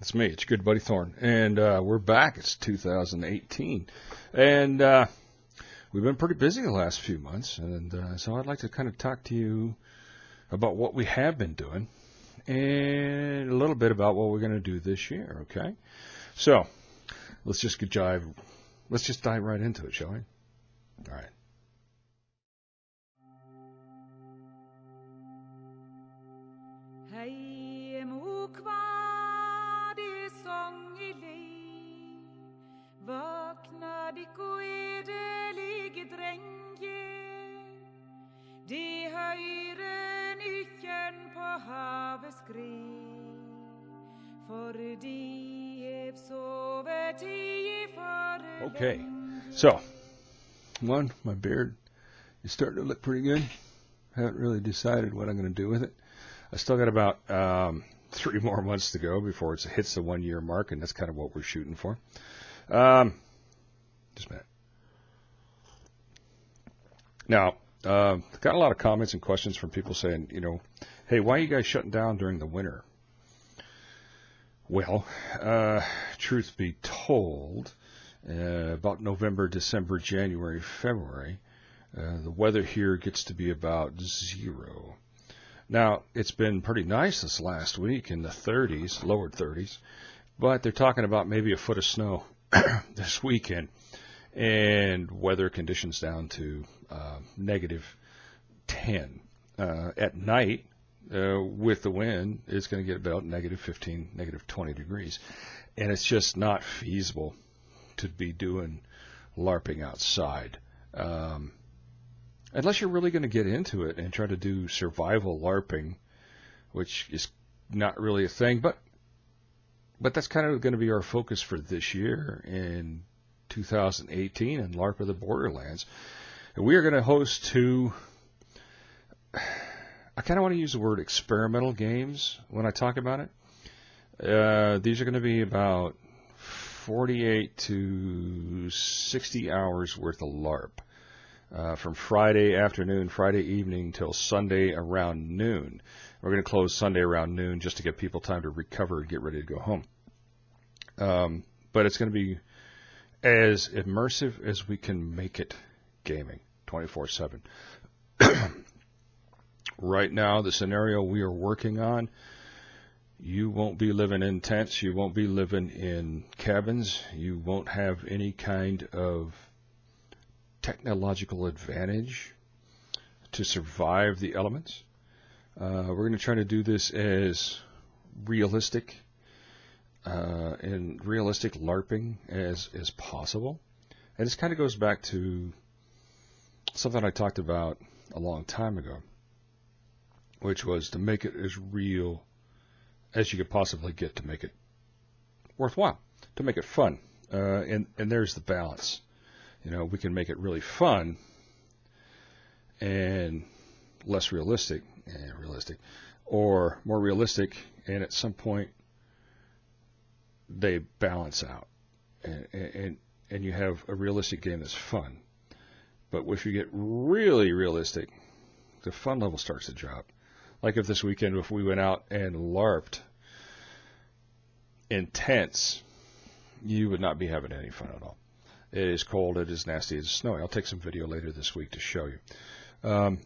It's me. It's your good buddy Thorn. And we're back. It's 2018. And we've been pretty busy the last few months. And so I'd like to kind of talk to you about what we have been doing and a little bit about what we're going to do this year, okay? So let's just dive right into it, shall we? All right. Okay, so, one, my beard is starting to look pretty good. Haven't really decided what I'm going to do with it. I still got about 3 more months to go before it hits the 1-year mark, and that's kind of what we're shooting for. Just a minute. Now, got a lot of comments and questions from people saying, hey, why are you guys shutting down during the winter? Well, truth be told, about November, December, January, February, the weather here gets to be about 0. Now, it's been pretty nice this last week in the 30s, lower 30s, but they're talking about maybe a foot of snow this weekend, and weather conditions down to -10. At night, with the wind, it's going to get about -15, -20 degrees, and it's just not feasible to be doing LARPing outside. Unless you're really going to get into it and try to do survival LARPing, which is not really a thing, but that's kind of going to be our focus for this year in 2018 and LARP of the Borderlands. And we are going to host 2, I kind of want to use the word experimental games when I talk about it. These are going to be about 48 to 60 hours worth of LARP. From Friday afternoon, Friday evening till Sunday around noon. We're going to close Sunday around noon just to give people time to recover and get ready to go home. But it's going to be as immersive as we can make it gaming, 24/7. Right now, the scenario we are working on, you won't be living in tents, you won't be living in cabins, you won't have any kind of technological advantage to survive the elements. We're going to try to do this as realistic and realistic LARPing as possible. And this kind of goes back to something I talked about a long time ago, which was to make it as real as you could possibly get to make it worthwhile, to make it fun. And there's the balance. We can make it really fun and less realistic, or more realistic, and at some point they balance out, and you have a realistic game that's fun. But if you get really realistic, the fun level starts to drop. Like if this weekend, if we went out and LARPed in tents, you would not be having any fun at all. It is cold, it is nasty, it is snowy. I'll take some video later this week to show you. But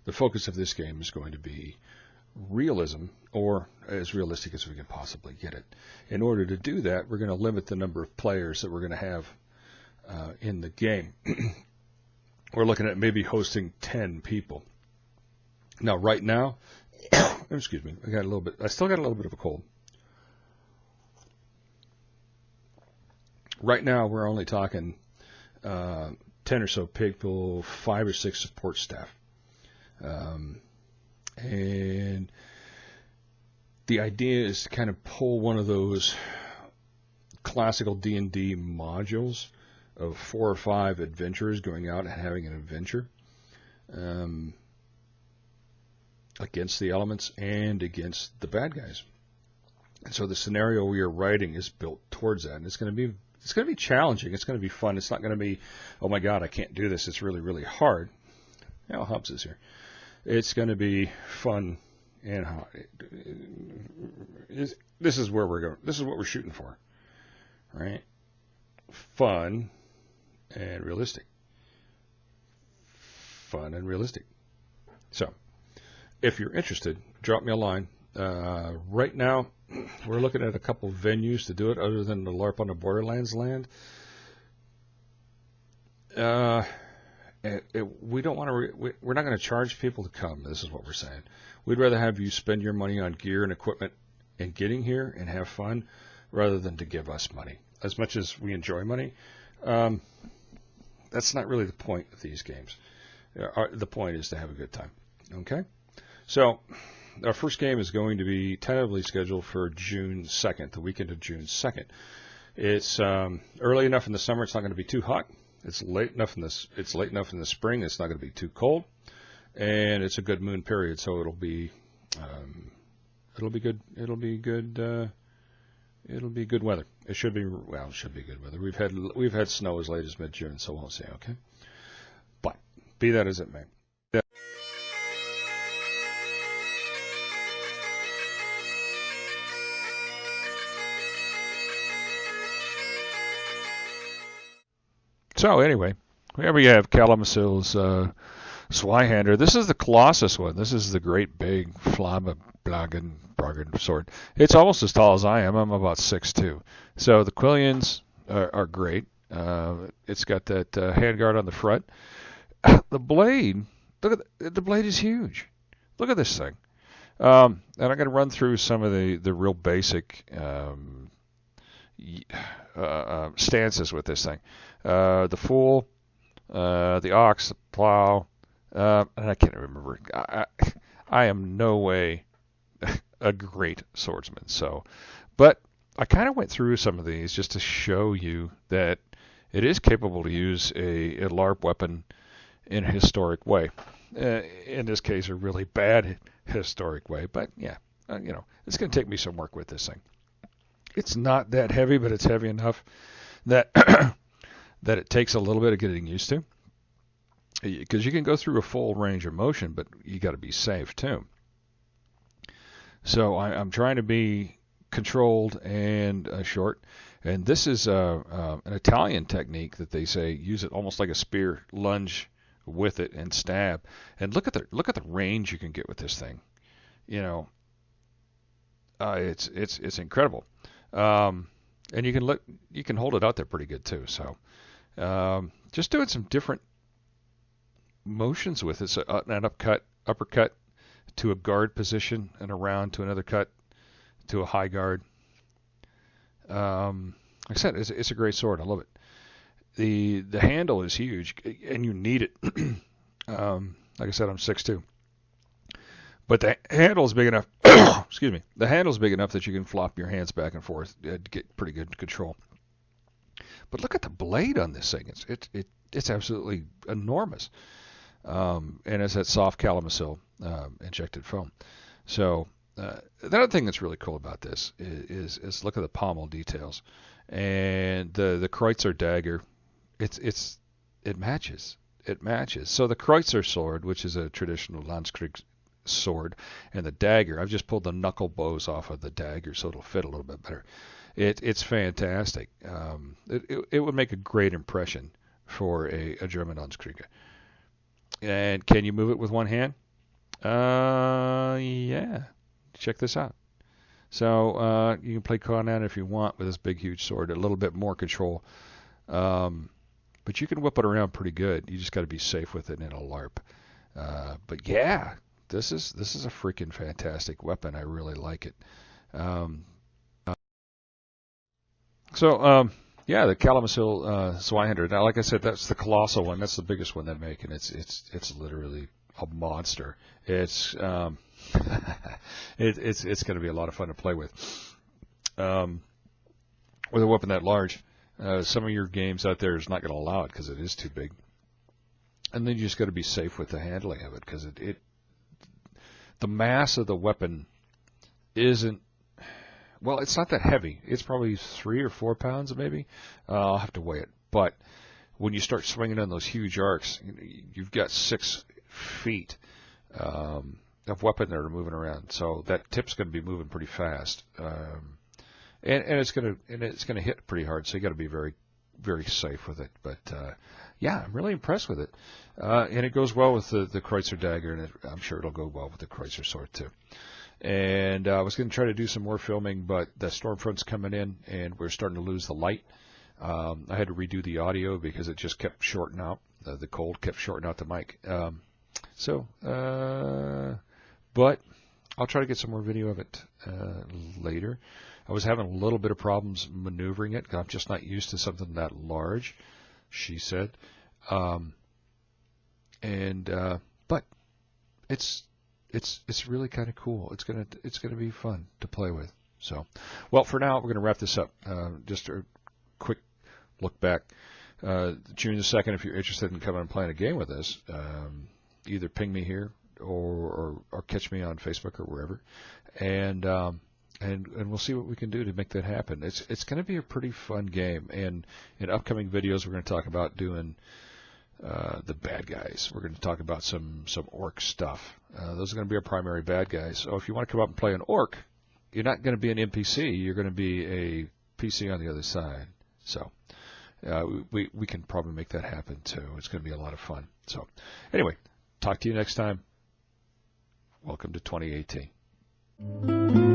the focus of this game is going to be realism, or as realistic as we can possibly get it. In order to do that, we're going to limit the number of players that we're going to have in the game. We're looking at maybe hosting 10 people. Now, right now, excuse me, I still got a little bit of a cold. Right now, we're only talking 10 or so people, 5 or 6 support staff. And the idea is to kind of pull one of those classical D&D modules of 4 or 5 adventurers going out and having an adventure against the elements and against the bad guys. And so the scenario we are writing is built towards that. And it's going to be challenging. It's going to be fun. It's not going to be, oh my God, I can't do this. It's really, really hard. Hubs is here. It's going to be fun and this is where we're going. This is what we're shooting for, right? Fun and realistic. Fun and realistic. So, if you're interested, drop me a line. Right now, we're looking at a couple venues to do it, other than the LARP on the Borderlands land. We don't want to. We're not going to charge people to come. This is what we're saying. We'd rather have you spend your money on gear and equipment and getting here and have fun, rather than to give us money. As much as we enjoy money, that's not really the point of these games. The point is to have a good time. Okay? So, our first game is going to be tentatively scheduled for June 2nd, the weekend of June 2nd. It's early enough in the summer; it's not going to be too hot. It's late enough in the spring; it's not going to be too cold, and it's a good moon period, so it'll be good. It'll be good weather. It should be good weather. We've had snow as late as mid-June, so we'll see. Okay, but be that as it may. So anyway, here we have Calimacil Zweihander. This is the Colossus one. This is the great big Flammenblagen sword. It's almost as tall as I am. I'm about 6'2". So the Quillians are great. It's got that handguard on the front. The blade, the blade is huge. Look at this thing. And I'm going to run through some of the real basic stances with this thing. The Fool, the Ox, the Plow, and I can't remember. I am no way a great swordsman. So, but I kind of went through some of these just to show you that it is capable to use a LARP weapon in a historic way. In this case, a really bad historic way. But yeah, it's going to take me some work with this thing. It's not that heavy, but it's heavy enough that that it takes a little bit of getting used to. Because you can go through a full range of motion, but you got to be safe too. So I'm trying to be controlled and short. And this is an Italian technique that they say use it almost like a spear, lunge with it and stab. And look at the range you can get with this thing. It's incredible. And you can hold it out there pretty good too. So just doing some different motions with it. So an uppercut to a guard position and around to another cut to a high guard. Like I said, it's a great sword. I love it. The handle is huge, and you need it. Like I said, I'm 6'2". But the handle is big enough. Excuse me. The handle is big enough that you can flop your hands back and forth to get pretty good control. But look at the blade on this thing. It's absolutely enormous. And it's that soft Calimacil injected foam. So the other thing that's really cool about this is look at the pommel details and the Kreutzer dagger. It matches. It matches. So the Kreutzer sword, which is a traditional Landskrieg sword, and the dagger, I've just pulled the knuckle bows off of the dagger so it'll fit a little bit better. It's fantastic. It would make a great impression for a German Landskrieg. And can you move it with one hand? Yeah. Check this out. So you can play Conan if you want with this big, huge sword. A little bit more control. But you can whip it around pretty good. You just got to be safe with it in a LARP. But yeah, this is a freaking fantastic weapon. I really like it. Yeah, the Calimacil Zweihander. Now, like I said, that's the colossal one. That's the biggest one they make, and it's literally a monster. It's it's going to be a lot of fun to play with. With a weapon that large, some of your games out there is not going to allow it because it is too big. And then you just got to be safe with the handling of it because the mass of the weapon isn't. Well, it's not that heavy. It's probably 3 or 4 pounds, maybe. I'll have to weigh it. But when you start swinging on those huge arcs, you've got 6 feet. of weapon that are moving around. So that tip's going to be moving pretty fast, and it's going to hit pretty hard. So you got to be very, very safe with it. But yeah, I'm really impressed with it, and it goes well with the Kreutzer dagger, and I'm sure it'll go well with the Kreutzer sword too. And I was going to try to do some more filming, but the storm front's coming in, and we're starting to lose the light. I had to redo the audio because it just kept shorting out. The cold kept shorting out the mic. But I'll try to get some more video of it later. I was having a little bit of problems maneuvering it because I'm just not used to something that large, she said. But it's really kind of cool. It's gonna be fun to play with. So, well, for now we're gonna wrap this up. Just a quick look back. June the 2nd, if you're interested in coming and playing a game with us, either ping me here or catch me on Facebook or wherever, and we'll see what we can do to make that happen. It's going to be a pretty fun game, and in upcoming videos we're going to talk about doing the bad guys. We're going to talk about some orc stuff. Those are going to be our primary bad guys. So if you want to come up and play an orc, you're not going to be an NPC. You're going to be a PC on the other side. So we can probably make that happen too. It's going to be a lot of fun. So anyway, talk to you next time. Welcome to 2018.